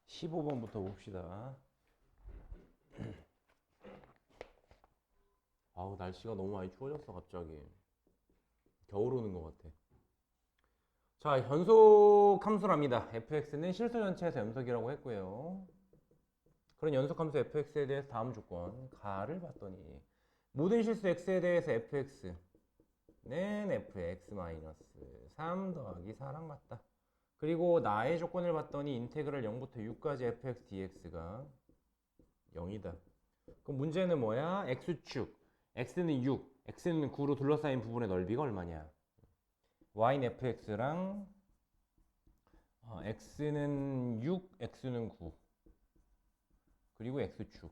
15번부터 봅시다. 아우, 날씨가 너무 많이 추워졌어, 갑자기. 겨울 오는 것 같아. 자, 연속 함수랍니다. fx는 실수 전체에서 연속이라고 했고요. 그런 연속 함수 fx에 대해서 다음 조건 가를 봤더니 모든 실수 x에 대해서 fx는 fx-3 더하기 4랑 같다. 그리고 나의 조건을 봤더니 인테그랄 0부터 6까지 fx dx가 0이다. 그럼 문제는 뭐야? x축 x는 6, x는 9로 둘러싸인 부분의 넓이가 얼마냐? y는 fx랑 x는 6, x는 9 그리고 x축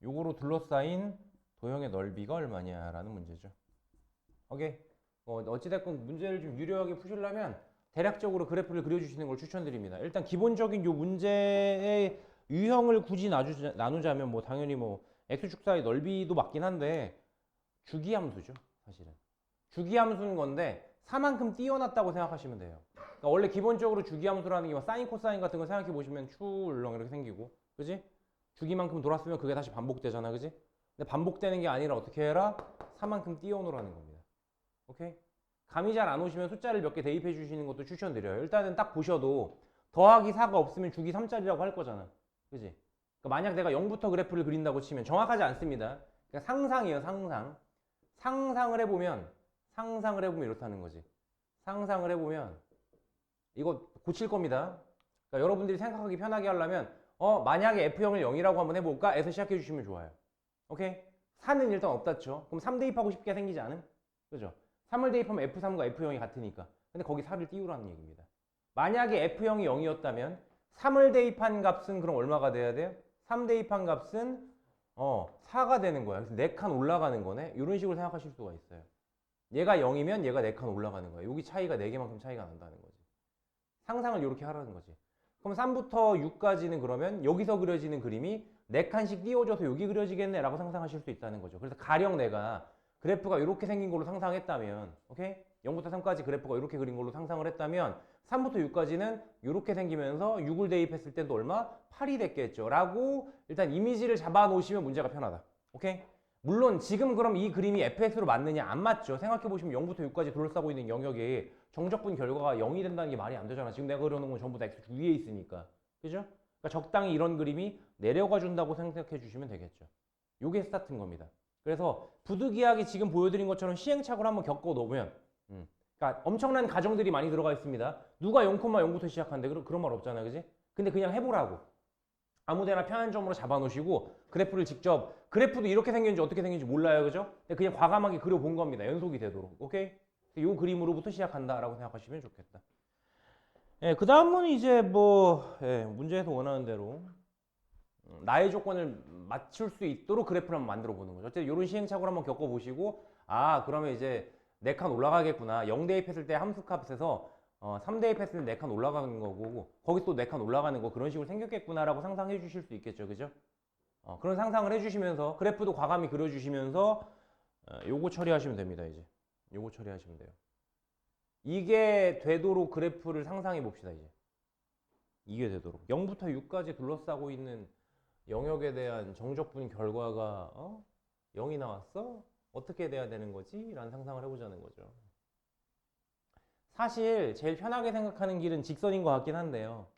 요거로 둘러싸인 도형의 넓이가 얼마냐라는 문제죠. 오케이. 어찌됐건 문제를 좀 유려하게 푸시려면 대략적으로 그래프를 그려주시는 걸 추천드립니다. 일단 기본적인 요 문제의 유형을 굳이 나누자면 뭐 당연히 뭐 x축 사이 넓이도 맞긴 한데 주기함수죠, 사실은. 주기함수인 건데 4만큼 띄어놨다고 생각하시면 돼요. 그러니까 원래 기본적으로 주기함수라는 게 뭐 사인, 코사인 같은 거 생각해 보시면 추울렁 이렇게 생기고, 그지? 주기만큼 돌았으면 그게 다시 반복되잖아, 그지? 근데 반복되는 게 아니라 어떻게 해라? 4만큼 띄어놓으라는 겁니다. 오케이? 감이 잘 안 오시면 숫자를 몇 개 대입해 주시는 것도 추천드려요. 일단은 딱 보셔도 더하기 4가 없으면 주기 3짜리라고 할 거잖아. 그지? 그러니까 만약 내가 0부터 그래프를 그린다고 치면 정확하지 않습니다. 그러니까 상상이에요, 상상. 상상을 해보면 이렇다는 거지. 상상을 해보면 이거 고칠 겁니다. 그러니까 여러분들이 생각하기 편하게 하려면 만약에 F형을 0이라고 한번 해볼까? 에서 시작해 주시면 좋아요. 오케이? 4는 일단 없다죠. 그럼 3 대입하고 싶게 생기지 않음? 그죠? 3을 대입하면 F3과 F형이 같으니까. 근데 거기 4를 띄우라는 얘기입니다. 만약에 F형이 0이었다면 3을 대입한 값은 그럼 얼마가 돼야 돼요? 3 대입한 값은 4가 되는 거야. 그래서 4칸 올라가는 거네. 이런 식으로 생각하실 수가 있어요. 얘가 0이면 얘가 4칸 올라가는 거야. 여기 차이가 4개만큼 차이가 난다는 거지. 상상을 이렇게 하라는 거지. 그럼 3부터 6까지는 그러면 여기서 그려지는 그림이 4칸씩 띄워줘서 여기 그려지겠네 라고 상상하실 수 있다는 거죠. 그래서 가령 내가 그래프가 이렇게 생긴 걸로 상상했다면, 오케이? 0부터 3까지 그래프가 이렇게 그린 걸로 상상을 했다면 3부터 6까지는 이렇게 생기면서 6을 대입했을 때도 얼마? 8이 됐겠죠. 라고 일단 이미지를 잡아 놓으시면 문제가 편하다. 오케이? 물론 지금 그럼 이 그림이 fx로 맞느냐? 안 맞죠. 생각해보시면 0부터 6까지 둘러싸고 있는 영역이 정적분 결과가 0이 된다는 게 말이 안 되잖아. 지금 내가 그려놓은 건 전부 다 x축 위에 있으니까. 그죠? 그러니까 적당히 이런 그림이 내려가 준다고 생각해 주시면 되겠죠. 요게 스타트인 겁니다. 그래서 부득이하게 지금 보여드린 것처럼 시행착오를 한번 겪어 놓으면 그러니까 엄청난 가정들이 많이 들어가 있습니다. 누가 0,0부터 시작한대? 그런 말 없잖아, 그지? 근데 그냥 해보라고. 아무데나 편한 점으로 잡아놓으시고 그래프를 직접 그래프도 이렇게 생겼는지 어떻게 생겼는지 몰라요, 그죠? 그냥 과감하게 그려본 겁니다. 연속이 되도록. 오케이? 이 그림으로부터 시작한다라고 생각하시면 좋겠다. 예, 그 다음은 이제 뭐 문제에서 원하는 대로 나의 조건을 맞출 수 있도록 그래프를 한번 만들어 보는 거죠. 어쨌든 이런 시행착오를 한번 겪어보시고 그러면 이제 4칸 올라가겠구나. 0 대입했을 때 함수값에서 3 대입했을 때 4칸 올라가는 거고 거기 또 4칸 올라가는 거 그런 식으로 생겼겠구나라고 상상해 주실 수 있겠죠. 그죠? 그런 상상을 해주시면서 그래프도 과감히 그려주시면서 요거 처리하시면 됩니다. 이제 요거 처리하시면 돼요. 이게 되도록 그래프를 상상해 봅시다. 이제 이게 되도록 0부터 6까지 둘러싸고 있는 영역에 대한 정적분 결과가 0이 나왔어? 어떻게 돼야 되는 거지? 라는 상상을 해보자는 거죠. 사실 제일 편하게 생각하는 길은 직선인 것 같긴 한데요.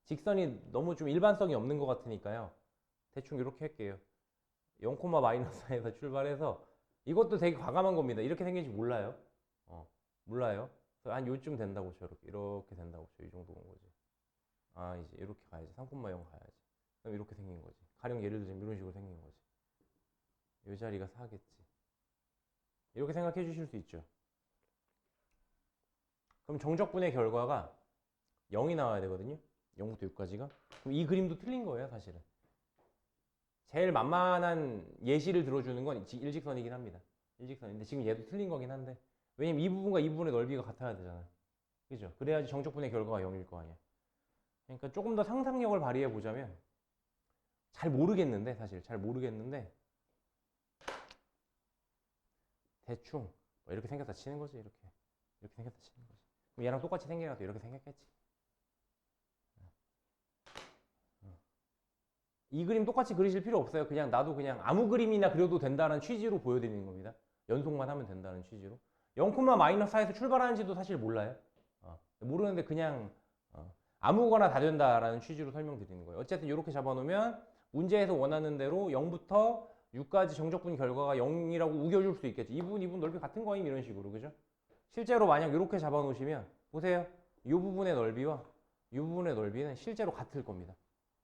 직선이 너무 좀 일반성이 없는 것 같으니까요. 대충 이렇게 할게요. 0, 마이너스에서 출발해서 이것도 되게 과감한 겁니다. 이렇게 생긴지 몰라요. 몰라요. 한 요쯤 된다고 쳐. 이렇게 된다고 쳐. 이 정도 온 거지. 이제 이렇게 가야지. 3,0 가야지. 그럼 이렇게 생긴 거지. 가령 예를 들면 이런 식으로 생긴 거지. 이 자리가 4겠지. 이렇게 생각해 주실 수 있죠. 그럼 정적분의 결과가 0이 나와야 되거든요. 0부터 6까지가. 그럼 이 그림도 틀린 거예요, 사실은. 제일 만만한 예시를 들어주는 건 일직선이긴 합니다. 일직선인데 지금 얘도 틀린 거긴 한데 왜냐면 이 부분과 이 부분의 넓이가 같아야 되잖아. 그죠? 그래야지 정적분의 결과가 0일 거 아니야. 그러니까 조금 더 상상력을 발휘해 보자면 잘 모르겠는데 사실 잘 모르겠는데 대충 이렇게 생겼다 치는 거지. 이렇게 생겼다 치는 거지. 얘랑 똑같이 생겨서 이렇게 생겼겠지. 이 그림 똑같이 그리실 필요 없어요. 그냥 나도 그냥 아무 그림이나 그려도 된다는 취지로 보여드리는 겁니다. 연속만 하면 된다는 취지로. 0,-4에서 출발하는지도 사실 몰라요. 모르는데 그냥 아무거나 다 된다라는 취지로 설명드리는 거예요. 어쨌든 이렇게 잡아놓으면 문제에서 원하는 대로 0부터 6까지 정적분 결과가 0이라고 우겨줄 수 있겠죠. 이 부분 넓이 같은 거임 이런 식으로. 그죠? 실제로 만약 이렇게 잡아놓으시면 보세요. 이 부분의 넓이와 이 부분의 넓이는 실제로 같을 겁니다.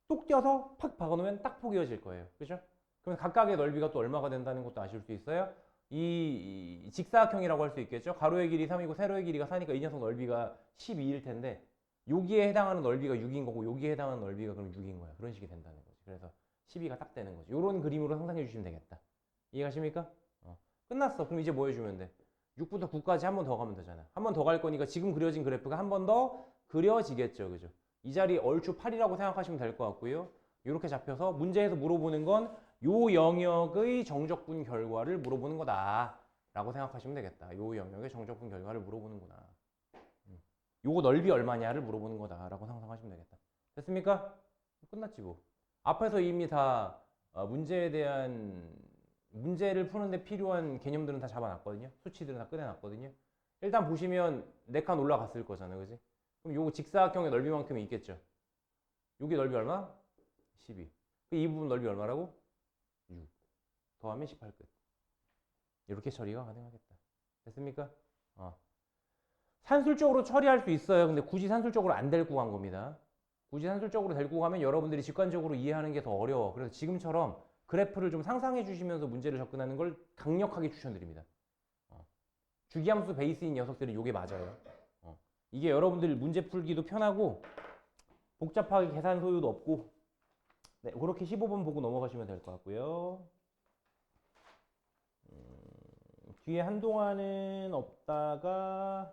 뚝 떼어서 팍 박아놓으면 딱 포개어질 거예요. 그죠? 그럼 각각의 넓이가 또 얼마가 된다는 것도 아실 수 있어요. 이 직사각형이라고 할 수 있겠죠. 가로의 길이 3이고 세로의 길이가 4니까 이 녀석 넓이가 12일 텐데 여기에 해당하는 넓이가 6인 거고 여기에 해당하는 넓이가 그럼 6인 거야. 그런 식이 된다는 거지. 그래서 12가 딱 되는 거지. 이런 그림으로 상상해 주시면 되겠다. 이해가십니까? 끝났어. 그럼 이제 뭐 해주면 돼? 6부터 9까지 한 번 더 가면 되잖아. 한 번 더 갈 거니까 지금 그려진 그래프가 한 번 더 그려지겠죠. 그죠? 이 자리 얼추 8이라고 생각하시면 될 것 같고요. 이렇게 잡혀서 문제에서 물어보는 건 요 영역의 정적분 결과를 물어보는 거다 라고 생각하시면 되겠다. 요 영역의 정적분 결과를 물어보는구나. 요거 넓이 얼마냐를 물어보는 거다 라고 상상하시면 되겠다. 됐습니까? 끝났지 뭐. 앞에서 이미 다 문제에 대한 문제를 푸는데 필요한 개념들은 다 잡아놨거든요. 수치들은 다 꺼내놨거든요. 일단 보시면 4칸 올라갔을 거잖아요. 그지? 그럼 요거 직사각형의 넓이만큼이 있겠죠. 여기 넓이 얼마? 12. 이 부분 넓이 얼마라고? 6. 더하면 18 끝. 이렇게 처리가 가능하겠다. 됐습니까? 산술적으로 처리할 수 있어요. 근데 굳이 산술적으로 안 데리고 간 겁니다. 굳이 산술적으로 데리고 가면 여러분들이 직관적으로 이해하는 게 더 어려워. 그래서 지금처럼 그래프를 좀 상상해 주시면서 문제를 접근하는 걸 강력하게 추천드립니다. 주기함수 베이스인 녀석들이 이게 맞아요. 이게 여러분들 문제 풀기도 편하고 복잡하게 계산 소요도 없고 네, 그렇게 15번 보고 넘어가시면 될 것 같고요. 뒤에 한동안은 없다가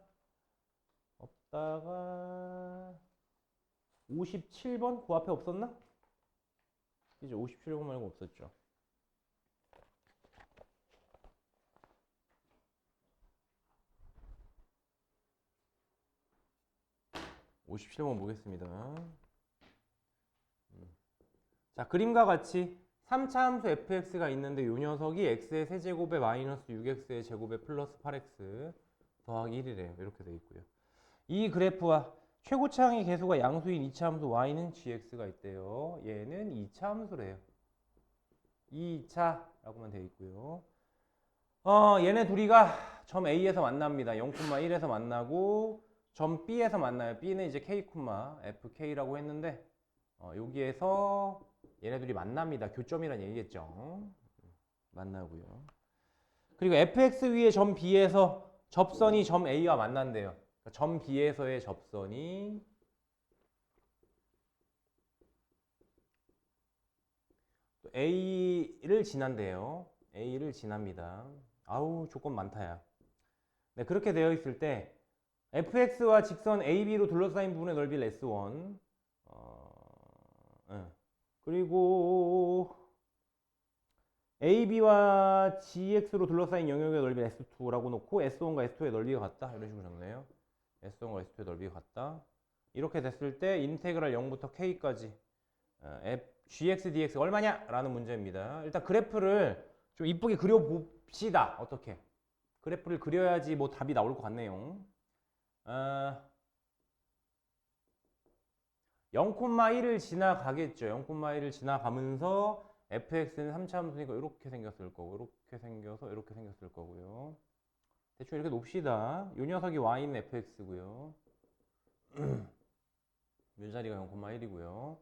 57번? 그 앞에 없었나? 이제 57번 말고 없었죠. (57번) 보겠습니다. 자, 그림과 같이 3차 함수 fx가 있는데 이 녀석이 x의 세제곱에 마이너스 6x의 제곱에 플러스 8x 더하기 1이래요. 이렇게 돼 있고요. 이 그래프와 최고차항의 개수가 양수인 2차 함수 y는 gx가 있대요. 얘는 2차 함수래요. 2차라고만 되어 있고요. 얘네 둘이가 점 A에서 만납니다. 0,1에서 만나고 점 B에서 만나요. B는 이제 K, FK라고 했는데 여기에서 얘네들이 만납니다. 교점이란 얘기겠죠. 만나고요. 그리고 fx 위에 점 B에서 접선이 점 A와 만난대요. 그러니까 점 B에서의 접선이 A를 지난대요. A를 지납니다. 아우 조건 많다야. 네, 그렇게 되어 있을 때 fx와 직선 AB로 둘러싸인 부분의 넓이를 S1 그리고 AB와 GX로 둘러싸인 영역의 넓이를 S2라고 놓고 S1과 S2의 넓이가 같다 이런 식으로 적네요. S1과 S2의 넓이가 같다. 이렇게 됐을 때 인테그랄 0부터 K까지 GX, DX 얼마냐? 라는 문제입니다. 일단 그래프를 좀 이쁘게 그려봅시다. 어떻게? 그래프를 그려야지 뭐 답이 나올 것 같네요. 0,1을 지나가겠죠. 0,1을 지나가면서 fx는 3차 함수니까 이렇게 생겼을 거고 이렇게 생겨서 이렇게 생겼을 거고요. 대충 이렇게 놉시다. 이 녀석이 y는 fx고요. 멸자리가 0,1이고요.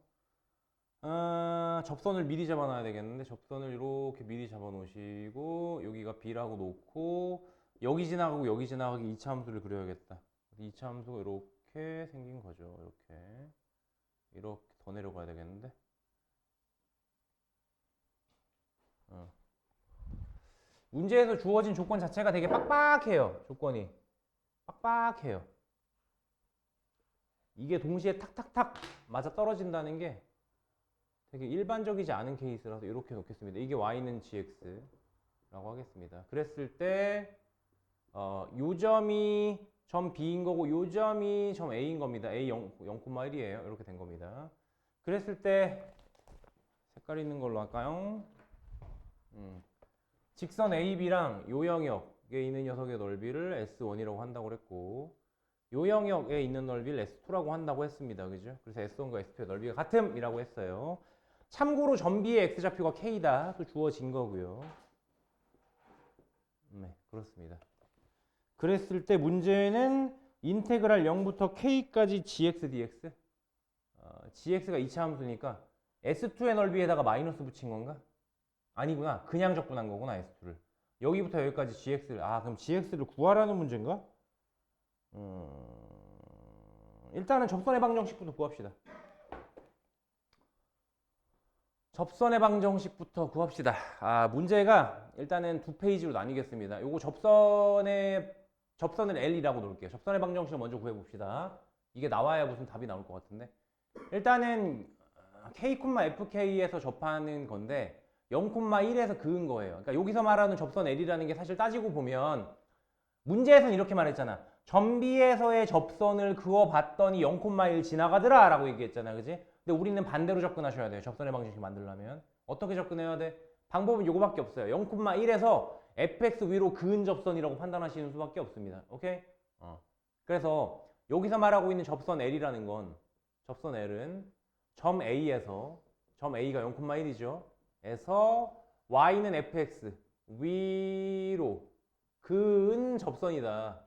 접선을 미리 잡아놔야 되겠는데 접선을 이렇게 미리 잡아 놓으시고 여기가 b라고 놓고 여기 지나가고 여기 지나가기 2차 함수를 그려야겠다. 2차 함수가 이렇게 생긴 거죠. 이렇게 더 내려가야 되겠는데 문제에서 주어진 조건 자체가 되게 빡빡해요. 조건이 빡빡해요. 이게 동시에 탁탁탁 맞아 떨어진다는 게 되게 일반적이지 않은 케이스라서 이렇게 놓겠습니다. 이게 y는 gx라고 하겠습니다. 그랬을 때 요 점이 점 B인 거고 요 점이 점 A인 겁니다. A 0,1이에요. 이렇게 된 겁니다. 그랬을 때 색깔 있는 걸로 할까요? 직선 AB랑 요 영역에 있는 녀석의 넓이를 S1이라고 한다고 그랬고 요 영역에 있는 넓이를 S2라고 한다고 했습니다. 그죠? 그래서 S1과 S2의 넓이가 같음이라고 했어요. 참고로 점 B의 X좌표가 K다. 또 주어진 거고요. 네, 그렇습니다. 그랬을 때 문제는 인테그랄 0부터 K까지 GX dx GX가 2차 함수니까 S2의 넓이에다가 마이너스 붙인 건가? 아니구나. 그냥 적분한 거구나. S2를. 여기부터 여기까지 GX를 그럼 GX를 구하라는 문제인가? 일단은 접선의 방정식부터 구합시다. 접선의 방정식부터 구합시다. 문제가 일단은 두 페이지로 나뉘겠습니다. 요거 접선을 L이라고 놓을게요. 접선의 방정식을 먼저 구해봅시다. 이게 나와야 무슨 답이 나올 것 같은데. 일단은 K, FK에서 접하는 건데 0,1에서 그은 거예요. 그러니까 여기서 말하는 접선 L이라는 게 사실 따지고 보면 문제에서는 이렇게 말했잖아. 점 B에서의 접선을 그어봤더니 0,1 지나가더라 라고 얘기했잖아. 그지? 근데 우리는 반대로 접근하셔야 돼요. 접선의 방정식 만들려면. 어떻게 접근해야 돼? 방법은 요거밖에 없어요. 0,1에서 fx 위로 그은 접선이라고 판단하시는 수밖에 없습니다. 오케이? 그래서 여기서 말하고 있는 접선 L이라는 건 접선 L은 점 A에서 점 A가 0,1이죠. 에서 y는 fx 위로 그은 접선이다.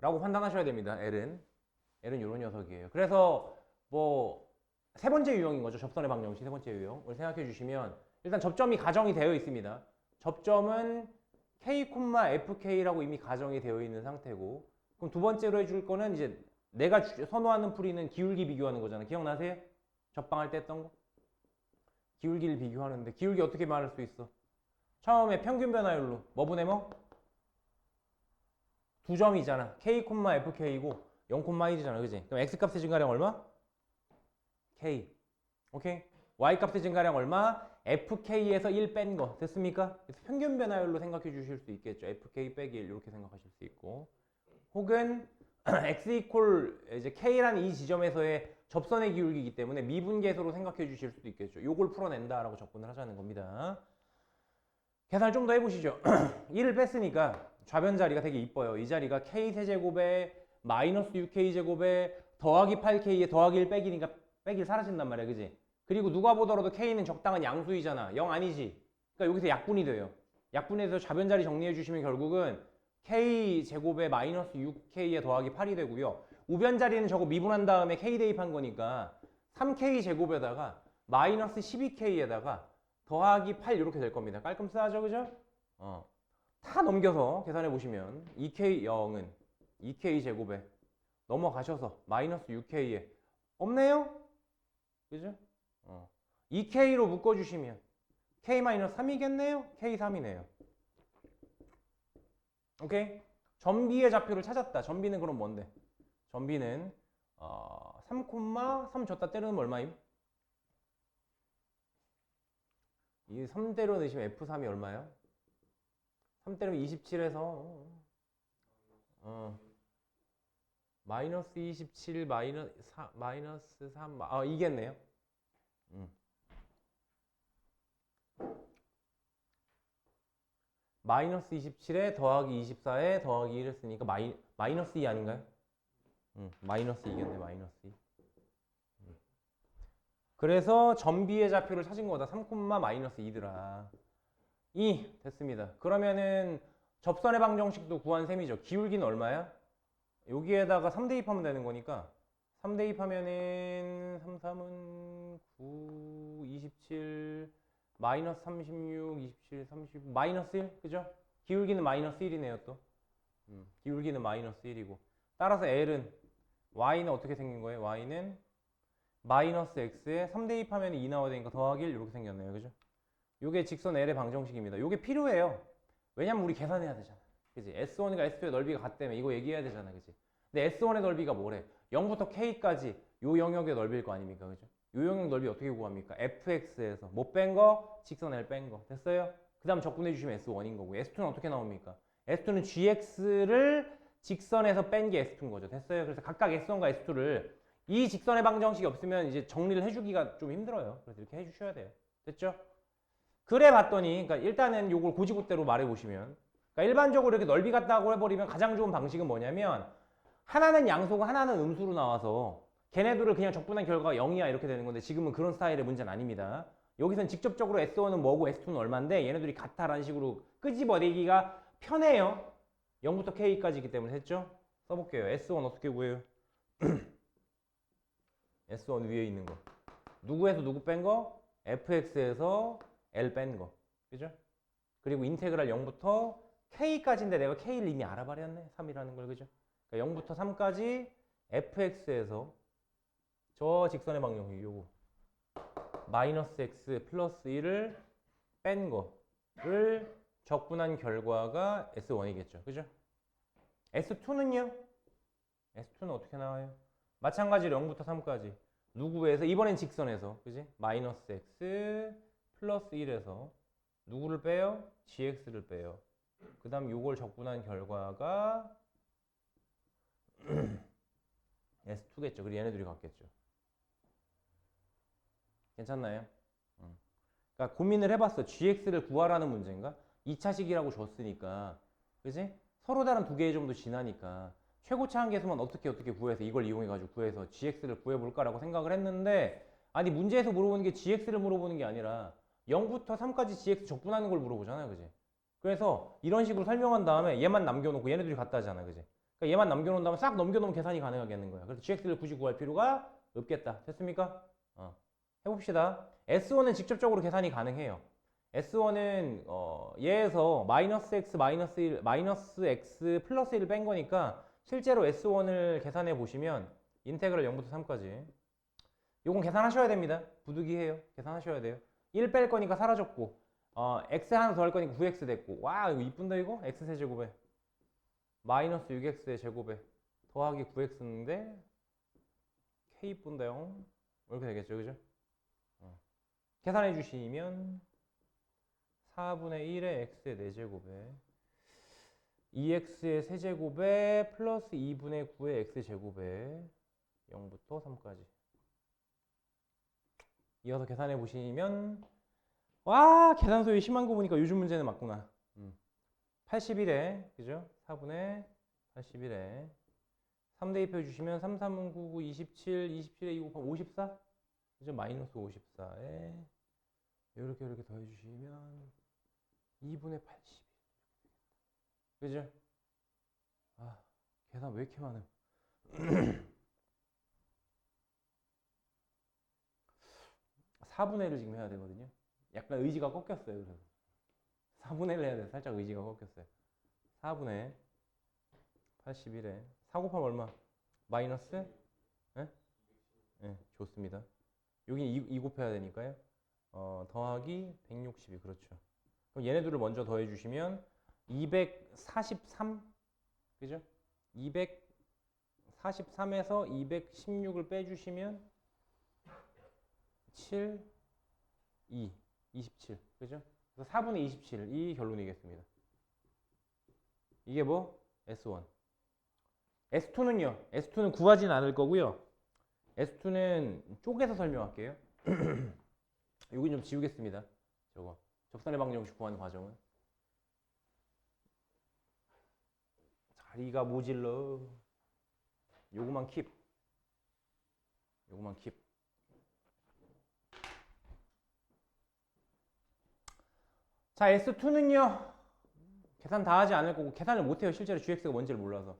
라고 판단하셔야 됩니다. L은 이런 녀석이에요. 그래서 뭐 세 번째 유형인 거죠. 접선의 방정식 세 번째 유형을 생각해 주시면 일단 접점이 가정이 되어 있습니다. 접점은 K, FK라고 이미 가정이 되어 있는 상태고 그럼 두 번째로 해줄 거는 이제 내가 선호하는 풀이는 기울기 비교하는 거잖아. 기억나세요? 접방할 때 했던 거? 기울기를 비교하는데 기울기 어떻게 말할 수 있어? 처음에 평균 변화율로 뭐분의 뭐? 두 점이잖아. K, FK이고 0,1이잖아. 그지? 그럼 X값의 증가량 얼마? K. 오케이? Y값의 증가량 얼마? FK에서 1 뺀 거. 됐습니까? 그래서 평균 변화율로 생각해 주실 수 있겠죠. FK 빼기 1 이렇게 생각하실 수 있고. 혹은 X 이퀄 이제 K라는 이 지점에서의 접선의 기울기이기 때문에 미분계수로 생각해 주실 수도 있겠죠. 요걸 풀어낸다라고 접근을 하자는 겁니다. 계산을 좀 더 해보시죠. 1을 뺐으니까 좌변 자리가 되게 이뻐요. 이 자리가 K세제곱에 마이너스 6K제곱에 더하기 8K에 더하기 1 빼기니까 빼기 1 사라진단 말이야. 그지? 그리고 누가 보더라도 K는 적당한 양수이잖아. 0 아니지? 그러니까 여기서 약분이 돼요. 약분해서 좌변 자리 정리해 주시면 결국은 K제곱에 마이너스 6K에 더하기 8이 되고요. 우변 자리는 저거 미분한 다음에 K 대입한 거니까 3K제곱에다가 마이너스 12K에다가 더하기 8 이렇게 될 겁니다. 깔끔싸죠, 그죠? 다 넘겨서 계산해 보시면 2K 0은 2K 제곱에 넘어가셔서 마이너스 6K에 없네요? 그죠? 2K로 묶어주시면 K-3이겠네요? K3이네요. 오케이? 점비의 좌표를 찾았다. 점비는 그럼 뭔데? 점비는 3, 줬다 때리면 얼마임? 이 3대로 넣으시면 F3이 얼마예요? 3 때리면 27에서 마이너스 27 마이너스 3 이겠네요. 마이너스 27에 더하기 24에 더하기 1 했으니까 마이너스 2 아닌가요? 마이너스 2겠네. 마이너스 2. 그래서 점비의 좌표를 찾은 거다. 3, 마이너스 2더라. 2 됐습니다. 그러면은 접선의 방정식도 구한 셈이죠. 기울기는 얼마야? 여기에다가 3 대입하면 되는 거니까 3 대입하면은 3, 3은 9, 27, 마이너스 36, 27, 30, 마이너스 1, 그죠? 기울기는 마이너스 1이네요 또. 기울기는 마이너스 1이고 따라서 L은 Y는 어떻게 생긴 거예요? Y는 마이너스 X에 3 대입하면 2 나와야 되니까 더하기 1 이렇게 생겼네요. 그죠? 요게 직선 L의 방정식입니다. 요게 필요해요. 왜냐면 우리 계산해야 되잖아. 그치? S1과 S2의 넓이가 같다며 이거 얘기해야 되잖아. 그치? 근데 S1의 넓이가 뭐래? 0부터 K까지 요 영역의 넓이일 거 아닙니까? 그죠? 요 영역 넓이 어떻게 구합니까? fx에서 못 뺀 거, 직선 L 뺀 거. 됐어요? 그 다음 적분해 주시면 S1인 거고 S2는 어떻게 나옵니까? S2는 GX를 직선에서 뺀 게 S2인 거죠. 됐어요? 그래서 각각 S1과 S2를 이 직선의 방정식이 없으면 이제 정리를 해주기가 좀 힘들어요. 그래서 이렇게 해주셔야 돼요. 됐죠? 그래 봤더니, 그러니까 일단은 요걸 고지고대로 말해보시면, 그러니까 일반적으로 이렇게 넓이 같다고 해버리면 가장 좋은 방식은 뭐냐면, 하나는 양수고 하나는 음수로 나와서 걔네들을 그냥 적분한 결과가 0이야 이렇게 되는 건데, 지금은 그런 스타일의 문제는 아닙니다. 여기서는 직접적으로 S1은 뭐고 S2는 얼마인데 얘네들이 같다라는 식으로 끄집어내기가 편해요. 0부터 K까지이기 때문에. 했죠? 써볼게요. S1 어떻게 구해요? S1 위에 있는 거. 누구에서 누구 뺀 거? fx에서 L 뺀 거. 그죠? 그리고 인테그랄 0부터 K까지인데 내가 K를 이미 알아버렸네. 3이라는 걸. 그죠? 그러니까 0부터 3까지 fx에서 저 직선의 방정식 요거 마이너스 x 플러스 1을 뺀 거를 적분한 결과가 S1이겠죠. 그죠? S2는요? S2는 어떻게 나와요? 마찬가지로 0부터 3까지 누구에서? 이번엔 직선에서. 그지? 마이너스 x 플러스 1에서 누구를 빼요? gx를 빼요. 그 다음 요걸 적분한 결과가 S2겠죠. 그리고 얘네들이 같겠죠. 괜찮나요? 그러니까 고민을 해봤어. GX를 구하라는 문제인가? 2차식이라고 줬으니까. 그지? 서로 다른 두 개의 점도 지나니까 최고차 한계수만 어떻게 구해서 이걸 이용해가지고 구해서 GX를 구해볼까라고 생각을 했는데, 아니 문제에서 물어보는 게 GX를 물어보는 게 아니라 0부터 3까지 GX 적분하는 걸 물어보잖아요. 그지? 그래서 이런 식으로 설명한 다음에 얘만 남겨놓고 얘네들이 같다 하잖아. 그지? 그러니까 얘만 남겨놓은 다음에 싹 넘겨놓으면 계산이 가능하겠는 거야. 그래서 GX를 굳이 구할 필요가 없겠다. 됐습니까? 해봅시다. S1은 직접적으로 계산이 가능해요. S1은 얘에서 마이너스 x 마이너스 1 마이너스 x 플러스 1을 뺀 거니까 실제로 S1을 계산해 보시면 인테그랄 0부터 3까지 요건 계산하셔야 됩니다. 부득이해요. 계산하셔야 돼요. 1 뺄 거니까 사라졌고 x 하나 더 할 거니까 9x 됐고, 와 이거 이쁜다 이거? x 세제곱에 마이너스 6x의 제곱에 더하기 9x인데 k 이쁜데요? 이렇게 되겠죠. 그죠? 계산해 주시면 4분의 1의 x의 4제곱에 2x의 세제곱에 플러스 2분의 9의 x제곱에 0부터 3까지 이어서 계산해 보시면, 와 계산소에 심한 거 보니까 요즘 문제는 맞구나. 81에 그죠? 4분의 81에 3 대입해 주시면 3, 3은 9, 9, 27, 27에 2 곱하면 54? 그죠? 마이너스 54에 이렇게 더해 주시면 2분의 80. 그죠? 계산 왜 이렇게 많음? 4분의 1을 지금 해야 되거든요. 약간 의지가 꺾였어요. 그래서 4분의 1 해야 돼. 살짝 의지가 꺾였어요. 4분의 81에 4 곱하면 얼마? 마이너스? 예? 예, 좋습니다. 여기 2 곱해야 되니까요. 더하기 162. 그렇죠. 그럼 얘네들을 먼저 더해 주시면 243. 그죠? 243에서 216을 빼 주시면 7, 2, 27. 그죠? 그래서 4분의 27. 이 결론이겠습니다. 이게 뭐? S1. S2는요. S2는 구하진 않을 거고요. S2는 쪼개서 설명할게요. 여기 좀 지우겠습니다. 저거 적선의 방정식 구하는 과정은 자리가 모질러. 요거만 킵. 자, S2는요. 계산 다 하지 않을 거고, 계산을 못해요. 실제로 gx가 뭔지를 몰라서.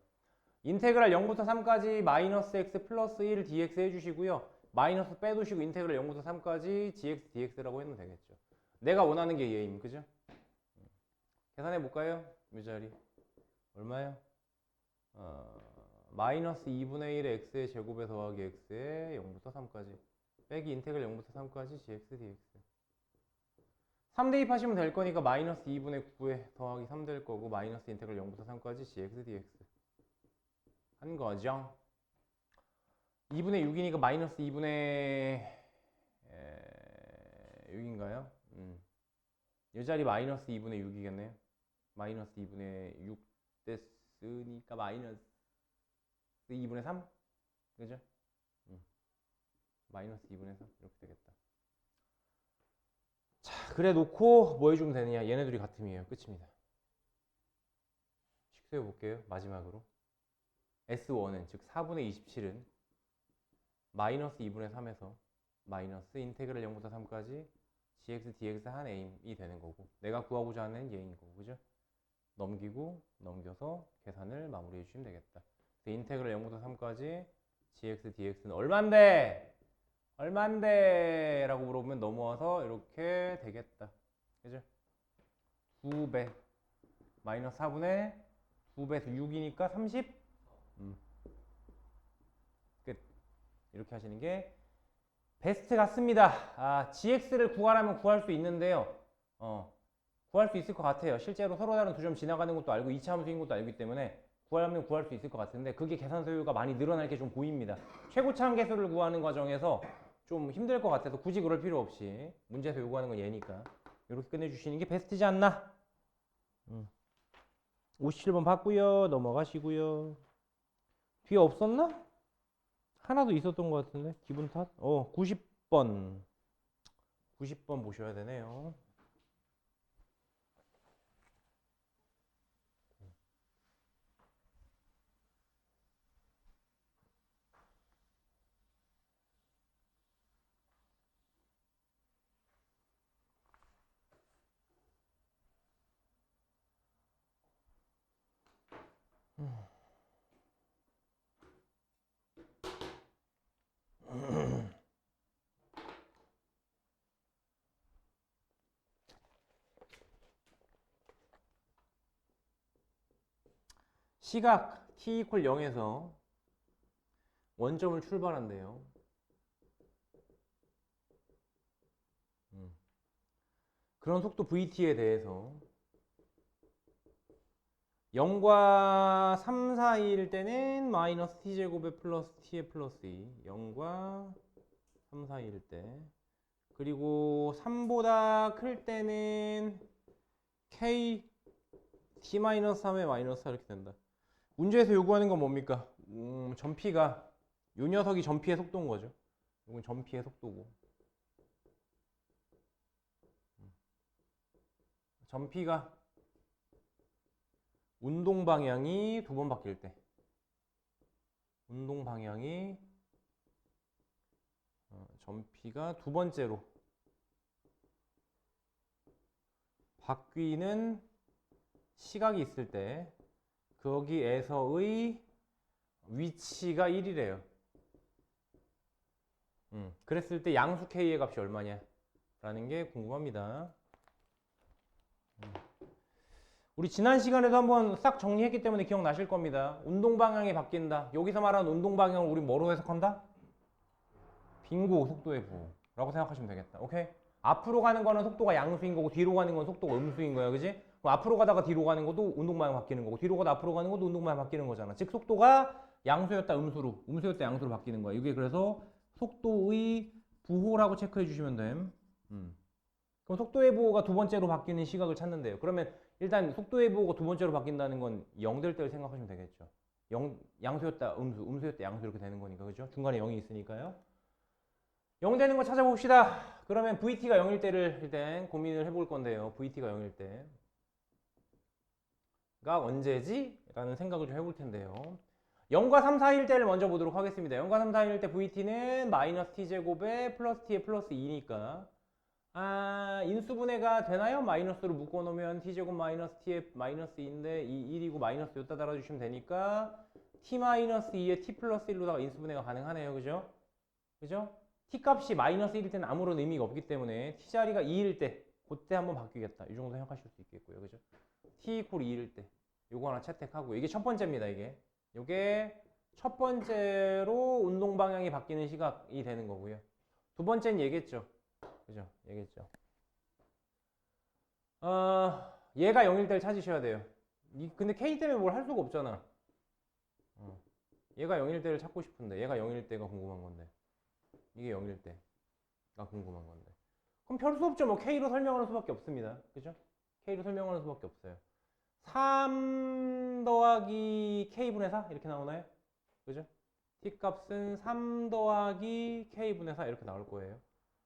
인테그랄 0부터 3까지 마이너스 x 플러스 1 dx 해주시고요. 마이너스 빼두시고 인테그랄 0부터 3까지 gx dx라고 해도 되겠죠. 내가 원하는 게 얘임. 그죠? 계산해 볼까요? 이 자리 얼마요? 마이너스 2분의 1의 x의 제곱에 더하기 x의 0부터 3까지 빼기 인테그랄 0부터 3까지 gx dx. 3 대입하시면 될 거니까 마이너스 2분의 9에 더하기 3 될 거고, 마이너스 인테그랄 0부터 3까지 gx dx 한 거죠. 2분의 6이니까 마이너스 2분의 6인가요? 이 자리 마이너스 2분의 6이겠네요. 마이너스 2분의 6 됐으니까 마이너스 2분의 3? 그죠? 마이너스 2분의 3 이렇게 되겠다. 자, 그래 놓고 뭐 해주면 되느냐? 얘네들이 같음이에요. 끝입니다. 식수해 볼게요. 마지막으로 S1은 즉 4분의 27은 마이너스 2분의 3에서 마이너스 인테그랄 0부터 3까지 gx dx 한 a이 되는 거고, 내가 구하고자 하는 얘인 거고, 그죠? 넘기고 넘겨서 계산을 마무리해 주시면 되겠다. 그래서 인테그랄 0부터 3까지 gx dx는 얼만데? 얼만데? 라고 물어보면 넘어와서 이렇게 되겠다. 그죠? 2배 마이너스 4분의 2배에서 6이니까 30? 끝. 이렇게 하시는 게 베스트 같습니다. gx를 구하라면 구할 수 있는데요. 구할 수 있을 것 같아요. 실제로 서로 다른 두 점 지나가는 것도 알고 2차 함수인 것도 알기 때문에 구하려면 구할 수 있을 것 같은데, 그게 계산 소요가 많이 늘어날 게 좀 보입니다. 최고차 함계수를 구하는 과정에서 좀 힘들 것 같아서 굳이 그럴 필요 없이 문제에서 요구하는 건 얘니까 이렇게 끝내주시는 게 베스트지 않나? 57번 봤고요. 넘어가시고요. 뒤에 없었나? 하나도 있었던 것 같은데 기분 탓? 90번 보셔야 되네요. 시각 t = 0에서 원점을 출발한대요. 그런 속도 vt에 대해서 0과 3 사이일 때는 마이너스 t제곱에 플러스 t에 플러스 2, 0과 3 사이일 때, 그리고 3보다 클 때는 k t-3에 마이너스 4 이렇게 된다. 문제에서 요구하는 건 뭡니까? 전피가, 요 녀석이 전피의 속도인 거죠. 이건 전피의 속도고, 전피가 운동 방향이 두 번 바뀔 때, 운동 방향이 전피가 두 번째로 바뀌는 시각이 있을 때 거기에서의 위치가 1이래요. 그랬을 때 양수 k의 값이 얼마냐 라는 게 궁금합니다. 우리 지난 시간에도 한번 싹 정리했기 때문에 기억나실 겁니다. 운동 방향이 바뀐다. 여기서 말하는 운동 방향을 우리 뭐로 해석한다? 빈고 속도의 부호라고 생각하시면 되겠다. 오케이? 앞으로 가는 거는 속도가 양수인 거고, 뒤로 가는 건 속도가 음수인 거야. 그지? 그럼 앞으로 가다가 뒤로 가는 것도 운동 방향 바뀌는 거고, 뒤로 가다 앞으로 가는 것도 운동 방향 바뀌는 거잖아. 즉 속도가 양수였다 음수로, 음수였다 양수로 바뀌는 거야. 이게 그래서 속도의 부호라고 체크해 주시면 됨. 그럼 속도의 부호가 두 번째로 바뀌는 시각을 찾는데요. 그러면 일단 속도의 부호가 두 번째로 바뀐다는 건 0 될 때를 생각하시면 되겠죠. 양수였다 음수, 음수였다 양수 이렇게 되는 거니까. 그죠? 중간에 0이 있으니까요. 0 되는 거 찾아봅시다. 그러면 VT가 0일 때를 일단 고민을 해볼 건데요. VT가 0일 때가 언제지? 라는 생각을 좀 해볼 텐데요. 0과 3 사이일 때를 먼저 보도록 하겠습니다. 0과 3 사이일 때 VT는 마이너스 t제곱에 플러스 t에 플러스 2니까 인수분해가 되나요? 마이너스로 묶어놓으면 t제곱 마이너스 t에 마이너스 2인데 1이고 마이너스 여기다 달아주시면 되니까 t 마이너스 2에 t 플러스 1로다가 인수분해가 가능하네요. 그죠? 그죠? t 값이 마이너스 1일 때는 아무런 의미가 없기 때문에 t 자리가 2일 때 그때 한번 바뀌겠다. 이 정도 생각하실 수 있겠고요. 그죠? t = 2일 때 요거 하나 채택하고, 이게 첫 번째입니다. 요게 첫 번째로 운동 방향이 바뀌는 시각이 되는 거고요. 두 번째는 얘기했죠. 그죠? 얘기했죠. 얘가 0일 때를 찾으셔야 돼요. 근데 k 때문에 뭘 할 수가 없잖아. 얘가 0일 때를 찾고 싶은데 얘가 0일 때가 궁금한 건데, 이게 0일 때가 궁금한 건데, 그럼 별 수 없죠. 뭐 K로 설명하는 수밖에 없습니다. 그죠? K로 설명하는 수밖에 없어요. 3 더하기 k분의 4 이렇게 나오나요? 그죠? t 값은 3 더하기 k분의 4 이렇게 나올 거예요.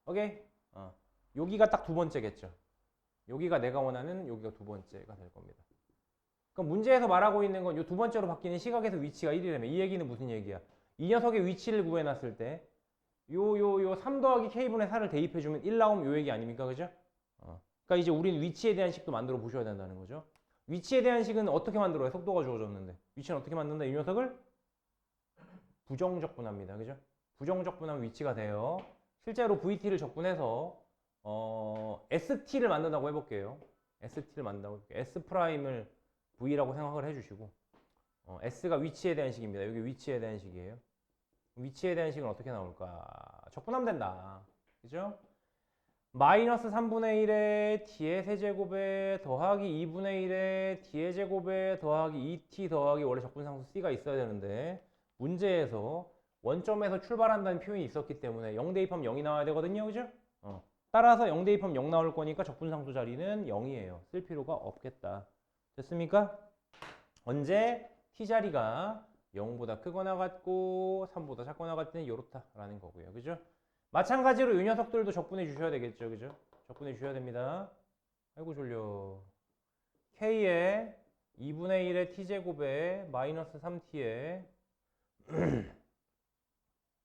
오케이? 여기가 딱 두 번째겠죠. 여기가 내가 원하는 여기가 두 번째가 될 겁니다. 그럼 문제에서 말하고 있는 건 이 두 번째로 바뀌는 시각에서 위치가 1이라면 이 얘기는 무슨 얘기야? 이 녀석의 위치를 구해놨을 때 요 3 더하기 k분의 4를 대입해주면 1 나오면 요 얘기 아닙니까? 그죠? 그러니까 이제 우리는 위치에 대한 식도 만들어 보셔야 된다는 거죠. 위치에 대한 식은 어떻게 만들어요? 속도가 주어졌는데. 위치는 어떻게 만든다? 이 녀석을 부정적분합니다. 그죠? 부정적분하면 위치가 돼요. 실제로 VT를 적분해서 ST를 만든다고 해볼게요. ST를 만든다고 해볼게요. S'을 V라고 생각을 해주시고 S가 위치에 대한 식입니다. 여기 위치에 대한 식이에요. 위치에 대한 식은 어떻게 나올까? 적분하면 된다. 그죠? 마이너스 3분의 1에 t의 세제곱에 더하기 2분의 1에 t의 제곱에 더하기 2t 더하기 원래 적분상수 c가 있어야 되는데 문제에서 원점에서 출발한다는 표현이 있었기 때문에 0 대입하면 0이 나와야 되거든요. 그죠? 따라서 0 대입하면 0 나올 거니까 적분상수 자리는 0이에요. 쓸 필요가 없겠다. 됐습니까? 언제 t자리가 0보다 크거나 같고 3보다 작거나 같은 요렇다라는 거고요. 그죠? 마찬가지로 이 녀석들도 적분해 주셔야 되겠죠. 그죠? 적분해 주셔야 됩니다. 아이고 졸려. k에 2분의 1의 t제곱에 마이너스 3t에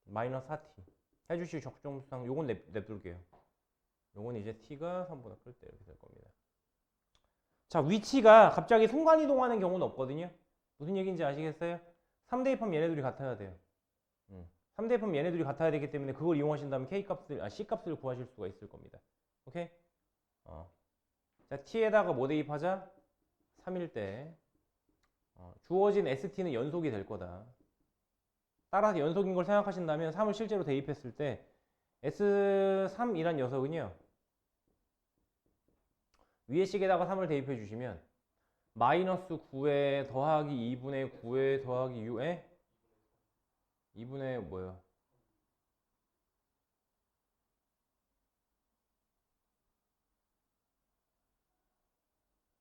마이너스 4t 해주시고 적정수상 요건 냅둘게요. 요건 이제 t가 3보다 클 때 이렇게 될 겁니다. 자, 위치가 갑자기 순간이동하는 경우는 없거든요. 무슨 얘기인지 아시겠어요? 3 대입하면 얘네들이 같아야 돼요. 3 대입하면 얘네들이 같아야 되기 때문에 그걸 이용하신다면 C 값을 구하실 수가 있을 겁니다. 오케이? 자, t에다가 뭐 대입하자? 3일 때 주어진 ST는 연속이 될 거다. 따라서 연속인 걸 생각하신다면 3을 실제로 대입했을 때 S3이란 녀석은요. 위에 식에다가 3을 대입해 주시면 마이너스 9에 더하기 2분의 9에 더하기 6에 2분의 뭐예요?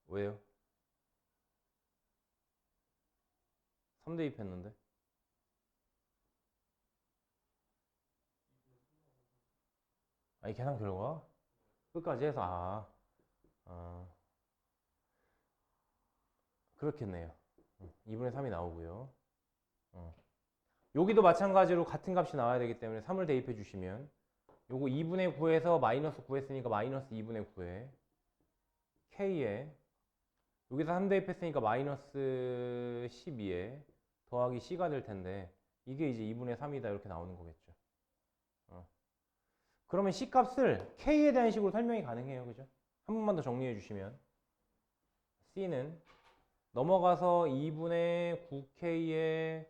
왜요? 3 대입했는데? 아니 계산 결과? 끝까지 해서 그렇겠네요. 2분의 3이 나오고요. 여기도 마찬가지로 같은 값이 나와야 되기 때문에 3을 대입해 주시면 요거 2분의 9에서 마이너스 9 했으니까 마이너스 2분의 9에 k에 여기서 3 대입했으니까 마이너스 12에 더하기 c가 될 텐데 이게 이제 2분의 3이다 이렇게 나오는 거겠죠. 그러면 c 값을 k에 대한 식으로 설명이 가능해요. 그죠? 한 번만 더 정리해 주시면 c는 넘어가서 2분의 9k에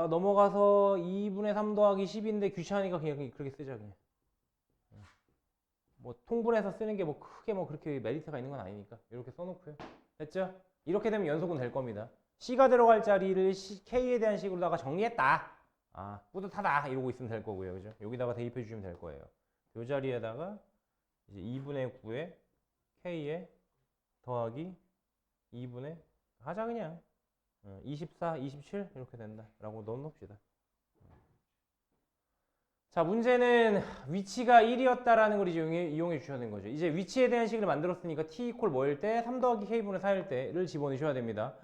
넘어가서 2분의 3 더하기 10인데 귀찮으니까 그냥 그렇게 쓰자 그냥. 뭐 통분해서 쓰는 게 뭐 크게 뭐 그렇게 메리트가 있는 건 아니니까 이렇게 써놓고요. 됐죠? 이렇게 되면 연속은 될 겁니다. C가 들어갈 자리를 K에 대한 식으로다가 정리했다. 뿌듯하다 이러고 있으면 될 거고요. 그죠? 여기다가 대입해 주시면 될 거예요. 이 자리에다가 이제 2분의 9에 K에 더하기 2분의 하자 그냥 24, 27 이렇게 된다 라고 넣어놓읍시다. 자, 문제는 위치가 1이었다라는 걸 이제 이용해 주셔야 되는 거죠. 이제 위치에 대한 식을 만들었으니까 t 이퀄 뭐일 때 3 더하기 k분의 4일 때를 집어넣으셔야 됩니다.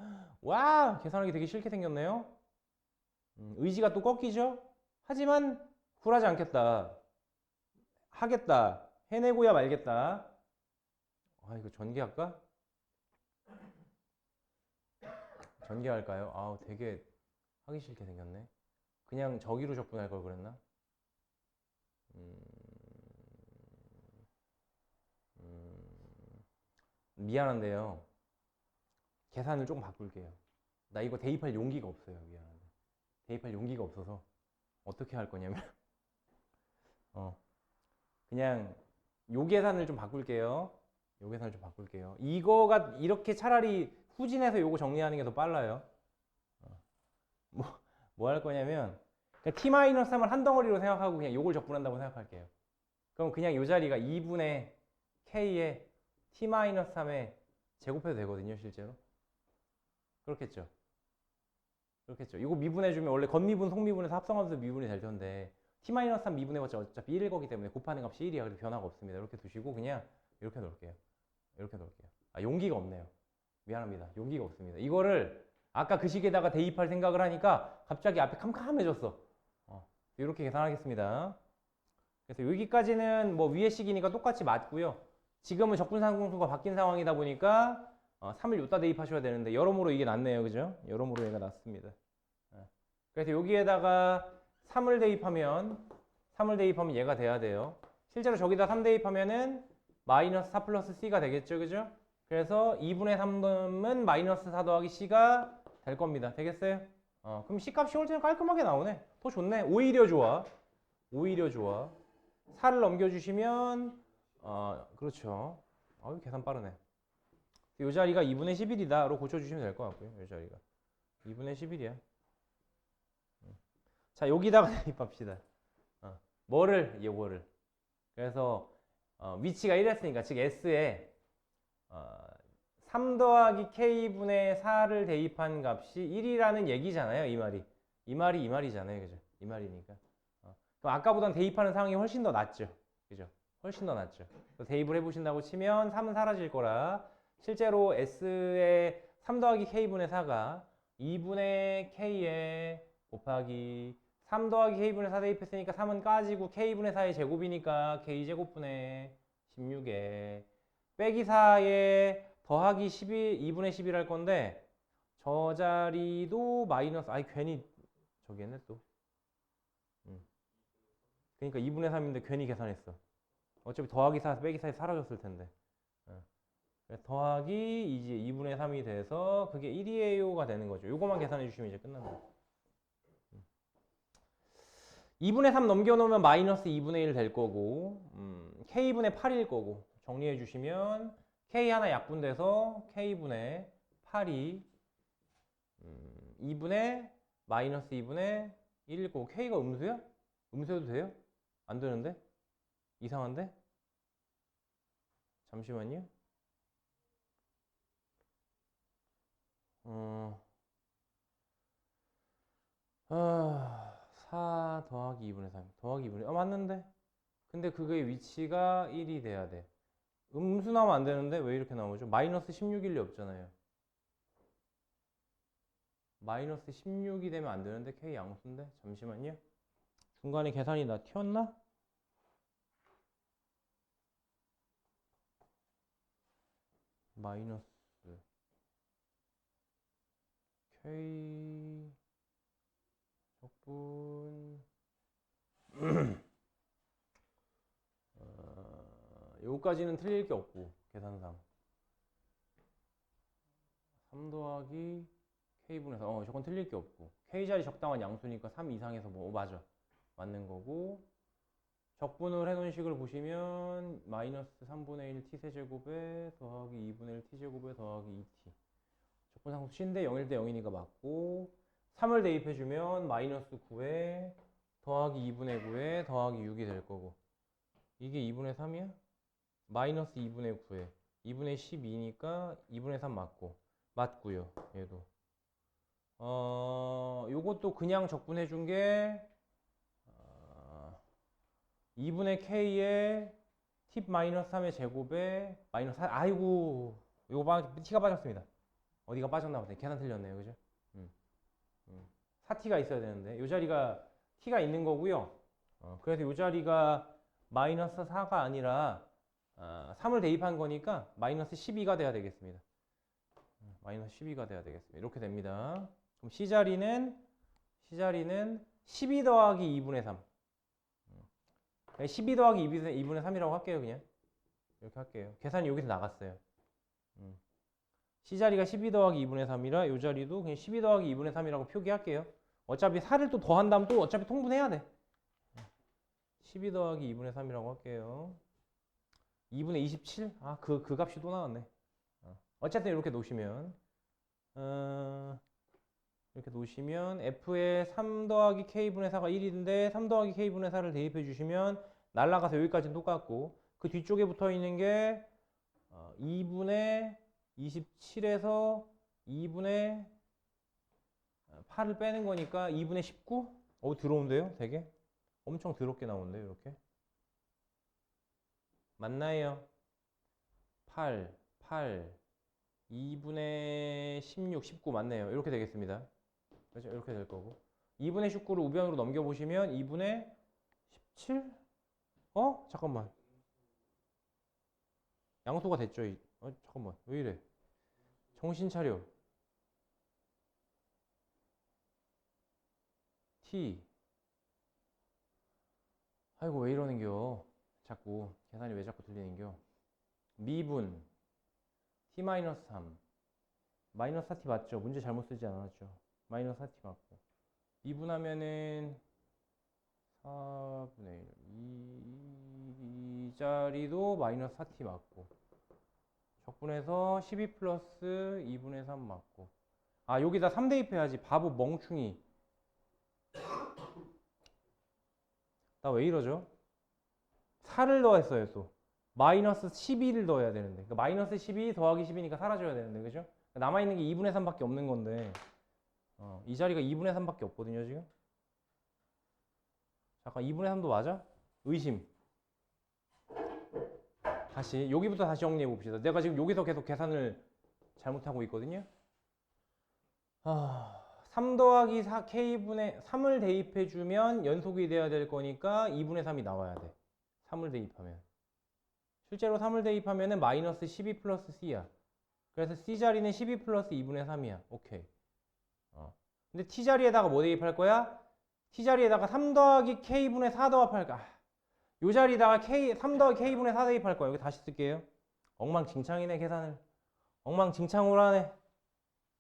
와, 계산하기 되게 싫게 생겼네요. 의지가 또 꺾이죠? 하지만 굴하지 않겠다. 하겠다. 해내고야 말겠다. 이거 전개할까? 전개할까요? 되게 하기 싫게 생겼네. 그냥 저기로 적분할 걸 그랬나? 미안한데요. 계산을 조금 바꿀게요. 나 이거 대입할 용기가 없어요. 미안한데. 대입할 용기가 없어서 어떻게 할 거냐면 그냥 요 계산을 좀 바꿀게요. 요 계산을 좀 바꿀게요. 이거가 이렇게 차라리 후진해서 요거 정리하는 게 더 빨라요. 뭐 할 거냐면 t-3을 한 덩어리로 생각하고 그냥 요걸 적분한다고 생각할게요. 그럼 그냥 요 자리가 2분의 k에 t-3의 제곱해도 되거든요, 실제로. 그렇겠죠. 그렇겠죠. 이거 미분해주면 원래 겉미분, 속미분에서 합성하면서 미분이 될 텐데 t-3 미분해봤자 어차피 1일 거기 때문에 곱하는 값이 1이야. 그래서 변화가 없습니다. 이렇게 두시고 그냥 이렇게 놓을게요. 이렇게 놓을게요. 아, 용기가 없네요. 미안합니다. 용기가 없습니다. 이거를 아까 그 식에다가 대입할 생각을 하니까 갑자기 앞에 캄캄해졌어. 이렇게 계산하겠습니다. 그래서 여기까지는 뭐 위의 식이니까 똑같이 맞고요. 지금은 적분상공수가 바뀐 상황이다 보니까 3을 여기다 대입하셔야 되는데 여러모로 이게 낫네요. 그죠? 여러모로 얘가 낫습니다. 그래서 여기에다가 3을 대입하면 얘가 돼야 돼요. 실제로 저기다 3 대입하면은 마이너스 4 플러스 c가 되겠죠. 그죠? 그래서 2분의 3은 마이너스 4 더하기 c가 될 겁니다. 되겠어요? 그럼 c 값이 올 때는 깔끔하게 나오네. 더 좋네. 오히려 좋아. 오히려 좋아. 4를 넘겨주시면 그렇죠. 계산 빠르네. 이 자리가 2분의 11이다로 고쳐주시면 될 것 같고요. 이 자리가 2분의 11이야. 자, 여기다가 대입합시다. 뭐를. 그래서 위치가 1했으니까 즉 S에 3 더하기 K분의 4를 대입한 값이 1이라는 얘기잖아요. 이 말이잖아요. 그죠? 이 말이니까. 그럼 아까보단 대입하는 상황이 훨씬 더 낫죠. 그죠? 훨씬 더 낫죠. 대입을 해보신다고 치면 3은 사라질 거라 실제로 S의 3 더하기 K분의 4가 2분의 K에 곱하기 3 더하기 K분의 4 대입했으니까 3은 까지고 K분의 4의 제곱이니까 K제곱분의 16에 빼기 4에 더하기 2분의 11 할 건데 저 자리도 마이너스 괜히 저기 했네 또. 그러니까 2분의 3인데 괜히 계산했어. 어차피 더하기 4, 빼기 4에 사라졌을 텐데. 더하기 이제 2분의 3이 돼서 그게 1이에요가 되는 거죠. 요거만 계산해 주시면 이제 끝납니다. 2분의 3 넘겨놓으면 마이너스 2분의 1 될 거고 K분의 8일 거고 정리해 주시면 K 하나 약분돼서 K분의 8이 2분의 마이너스 2분의 1일 거고 K가 음수야? 음수여도 돼요? 안 되는데? 이상한데? 잠시만요. 4 더하기 2분의 3 더하기 2분의 맞는데? 근데 그게 위치가 1이 돼야 돼. 음수 나오면 안 되는데 왜 이렇게 나오죠? 마이너스 16일 리 없잖아요. 마이너스 16이 되면 안 되는데 K 양수인데? 잠시만요. 중간에 계산이 나 튀었나? 마이너스 K 적분 요까지는 틀릴 게 없고 계산상 3 더하기 K분의 4 저건 틀릴 게 없고 K자리 적당한 양수니까 3 이상에서 뭐 맞아 맞는 거고 적분을 해놓은 식을 보시면 마이너스 3분의 1 t세제곱에 더하기 2분의 1 t제곱에 더하기 2t 적분상수 C인데 0일 때 0이니까 맞고 3을 대입해주면 마이너스 9에 더하기 2분의 9에 더하기 6이 될 거고 이게 2분의 3이야? 마이너스 2분의 9에 2분의 12니까 2분의 3 맞고요 얘도 요것도 그냥 적분해준 게 2분의 K에 t 마이너스 3의 제곱에 마이너스 4 아이고 요거 t가 빠졌습니다. 어디가 빠졌나 보네. 계산 틀렸네요. 그죠? 4t가 있어야 되는데 요 자리가 t가 있는 거고요. 그래서 요 자리가 마이너스 4가 아니라 3을 대입한 거니까 마이너스 12가 돼야 되겠습니다. 마이너스 12가 돼야 되겠습니다. 이렇게 됩니다. 그럼 C자리는 12 더하기 2분의 3 12 더하기 2분의 3이라고 할게요. 그냥 이렇게 할게요. 계산이 여기서 나갔어요. C자리가 12 더하기 2분의 3이라 이 자리도 그냥 12 더하기 2분의 3이라고 표기할게요. 어차피 4를 또 더한다면 또 어차피 통분해야 돼. 12 더하기 2분의 3이라고 할게요. 2분의 27? 그 값이 또 나왔네. 어쨌든 이렇게 놓으시면 F에 3 더하기 K분의 4가 1인데 3 더하기 K분의 4를 대입해 주시면 날라가서 여기까지는 똑같고 그 뒤쪽에 붙어 있는 게 2분의 27에서 2분의 8을 빼는 거니까 2분의 19? 더러운데요? 되게? 엄청 더럽게 나오는데요, 이렇게? 맞나요? 8, 2분의 16, 19 맞네요. 이렇게 되겠습니다. 그렇죠? 이렇게 될 거고. 2분의 19를 우변으로 넘겨보시면 2분의 17? 잠깐만. 양수가 됐죠? 잠깐만. 왜 이래? 정신 차려. t. 아이고, 왜 이러는겨? 자꾸. 계산이 왜 자꾸 틀리는겨? 미분. t-3. 마이너스 4t 맞죠? 문제 잘못 쓰지 않았죠? 마이너스 4t 맞고. 미분하면은 4분의 1. 이 자리도 마이너스 4t 맞고. 적분해서 12 플러스 2분의 3 맞고. 여기다 3 대입해야지. 바보 멍충이. 나 왜 이러죠? 4를 더했어요, 또. 마이너스 12를 더해야 되는데. 그러니까 마이너스 12 더하기 10이니까 사라져야 되는데, 그죠? 남아있는 게 2분의 3밖에 없는 건데. 이 자리가 2분의 3밖에 없거든요, 지금. 잠깐, 2분의 3도 맞아? 의심. 다시, 여기부터 다시 정리해 봅시다. 내가 지금 여기서 계속 계산을 잘못하고 있거든요. 3 더하기 4, K분의 3을 대입해주면 연속이 돼야 될 거니까 2분의 3이 나와야 돼. 3을 대입하면. 실제로 3을 대입하면은 마이너스 12 플러스 C야. 그래서 C 자리는 12 플러스 2분의 3이야. 오케이. 근데 T 자리에다가 뭐 대입할 거야? T 자리에다가 3 더하기 K분의 4 더합할 거야. 요 자리에다가 3 더하기 K분의 4 대입할 거야. 여기 다시 쓸게요. 엉망진창이네, 계산을. 엉망진창으로 하네.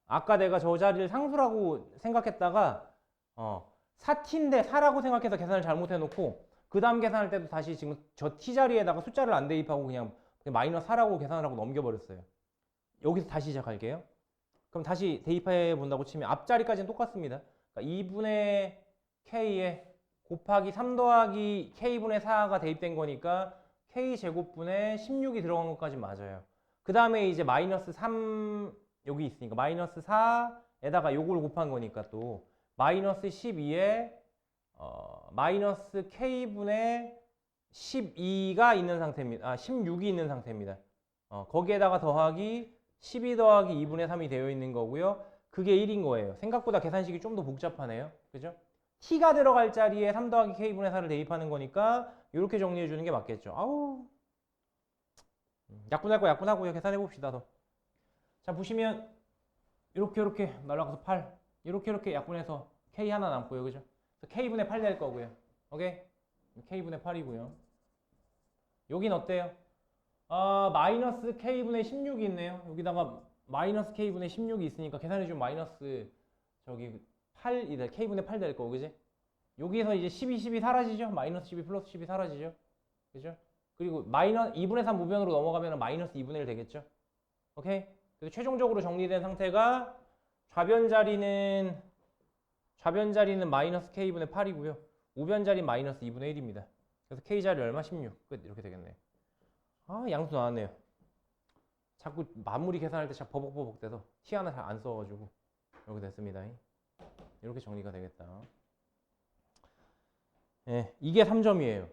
아까 내가 저 자리를 상수라고 생각했다가 4t인데 4라고 생각해서 계산을 잘못해놓고 그 다음 계산할 때도 다시 지금 저 t 자리에다가 숫자를 안 대입하고 그냥 마이너스 4라고 계산을 하고 넘겨버렸어요. 여기서 다시 시작할게요. 그럼 다시 대입해 본다고 치면 앞자리까지는 똑같습니다. 그러니까 2분의 k에 곱하기 3 더하기 k분의 4가 대입된 거니까 k제곱분의 16이 들어간 것까지 맞아요. 그 다음에 이제 마이너스 3 여기 있으니까 마이너스 4에다가 요걸 곱한 거니까 또 마이너스 12에 마이너스 k분의 12가 있는 상태입니다. 16이 있는 상태입니다. 거기에다가 더하기 12 더하기 2분의 3이 되어 있는 거고요. 그게 1인 거예요. 생각보다 계산식이 좀 더 복잡하네요. 그죠? t가 들어갈 자리에 3 더하기 k분의 4를 대입하는 거니까 이렇게 정리해 주는 게 맞겠죠. 아우. 약분할 거 약분하고요. 계산해 봅시다. 더. 자, 보시면 이렇게 날아가서 8 이렇게 약분해서 k 하나 남고요. 그죠? k분의 8 될 거고요. 오케이? k분의 8이고요. 여긴 어때요? 마이너스 k분의 16이 있네요. 여기다가 마이너스 k분의 16이 있으니까 계산해주면 마이너스 저기 8이다. k분의 8 될 거고, 그지? 여기에서 이제 12 사라지죠? 마이너스 12 플러스 10이 사라지죠? 그죠? 그리고 마이너스 2분의 3 무변으로 넘어가면 마이너스 2분의 1 되겠죠? 오케이? 그래서 최종적으로 정리된 상태가 좌변 자리는 마이너스 k분의 8이고요. 우변 자리는 마이너스 2분의 1입니다. 그래서 k 자리 얼마? 16. 끝. 이렇게 되겠네요. 양수 나왔네요. 자꾸 마무리 계산할 때 자꾸 버벅버벅 돼서 t 하나 잘 안 써가지고 이렇게 됐습니다. 이렇게 정리가 되겠다. 네, 이게 3점이에요.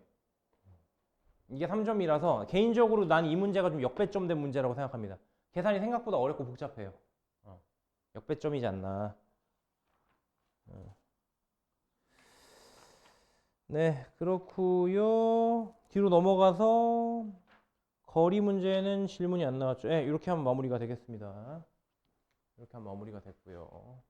이게 3점이라서 개인적으로 난 이 문제가 좀 역배점 된 문제라고 생각합니다. 계산이 생각보다 어렵고 복잡해요. 역배점이지 않나. 네, 그렇고요. 뒤로 넘어가서 거리 문제는 질문이 안 나왔죠. 네, 이렇게 하면 마무리가 되겠습니다. 이렇게 하면 마무리가 됐고요.